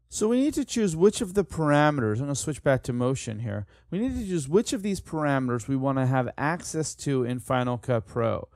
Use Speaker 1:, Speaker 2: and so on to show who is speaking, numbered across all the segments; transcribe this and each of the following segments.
Speaker 1: So we need to choose which of the parameters. I'm going to switch back to Motion here. We need to choose which of these parameters we want to have access to in Final Cut Pro.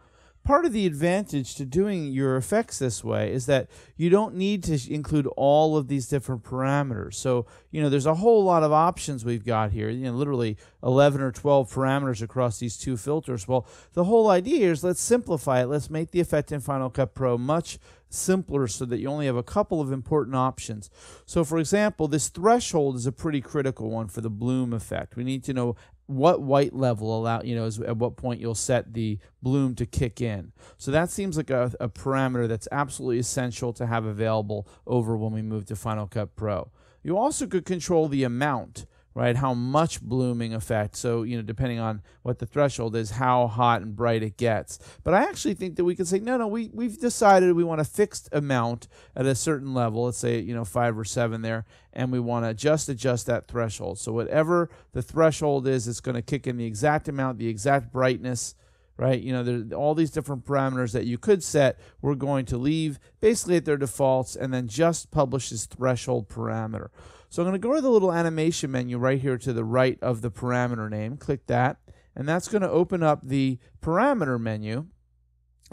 Speaker 1: Part of the advantage to doing your effects this way is that you don't need to include all of these different parameters. So, there's a whole lot of options we've got here, literally 11 or 12 parameters across these two filters. Well, the whole idea is let's simplify it. Let's make the effect in Final Cut Pro much simpler so that you only have a couple of important options. So, for example, this threshold is a pretty critical one for the bloom effect. We need to know what white level is at what point you'll set the bloom to kick in. So that seems like a parameter that's absolutely essential to have available over when we move to Final Cut Pro. You also could control the amount, right? How much blooming effect. So, depending on what the threshold is, how hot and bright it gets. But I actually think that we can say, no, we've decided we want a fixed amount at a certain level. Let's say, 5 or 7 there. And we want to just adjust that threshold. So whatever the threshold is, it's going to kick in the exact amount, the exact brightness, right? There's all these different parameters that you could set. We're going to leave basically at their defaults and then just publish this threshold parameter. So I'm going to go to the little animation menu right here to the right of the parameter name. Click that, and that's going to open up the parameter menu.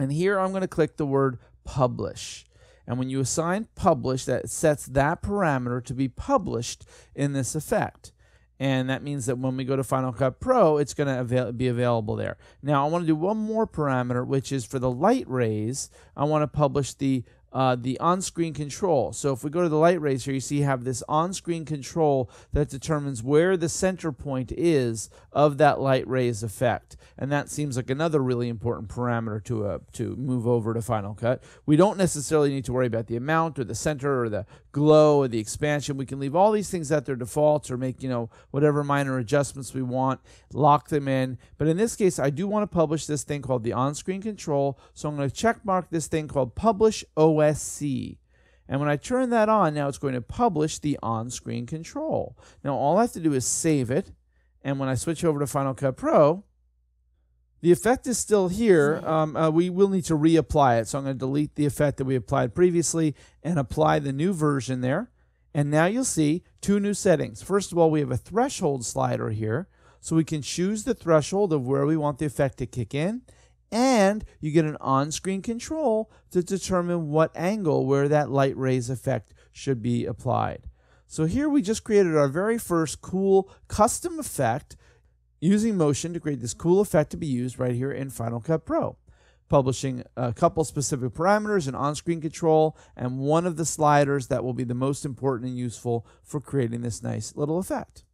Speaker 1: And here I'm going to click the word publish. And when you assign publish, that sets that parameter to be published in this effect. And that means that when we go to Final Cut Pro, it's going to be available there. Now, I want to do one more parameter, which is for the light rays. I want to publish the on-screen control. So if we go to the light rays here, you see you have this on-screen control that determines where the center point is of that light rays effect. And that seems like another really important parameter to move over to Final Cut. We don't necessarily need to worry about the amount or the center or the glow or the expansion. We can leave all these things at their defaults or make, whatever minor adjustments we want, lock them in. But in this case, I do want to publish this thing called the on-screen control. So I'm going to check mark this thing called Publish OSC. And when I turn that on, now it's going to publish the on-screen control. Now all I have to do is save it. And when I switch over to Final Cut Pro, the effect is still here. We will need to reapply it. So I'm going to delete the effect that we applied previously and apply the new version there. And now you'll see 2 new settings. First of all, we have a threshold slider here. So we can choose the threshold of where we want the effect to kick in. And you get an on-screen control to determine what angle where that light rays effect should be applied. So here we just created our very first cool custom effect using Motion to create this cool effect to be used right here in Final Cut Pro. Publishing a couple specific parameters, an on-screen control, and one of the sliders that will be the most important and useful for creating this nice little effect.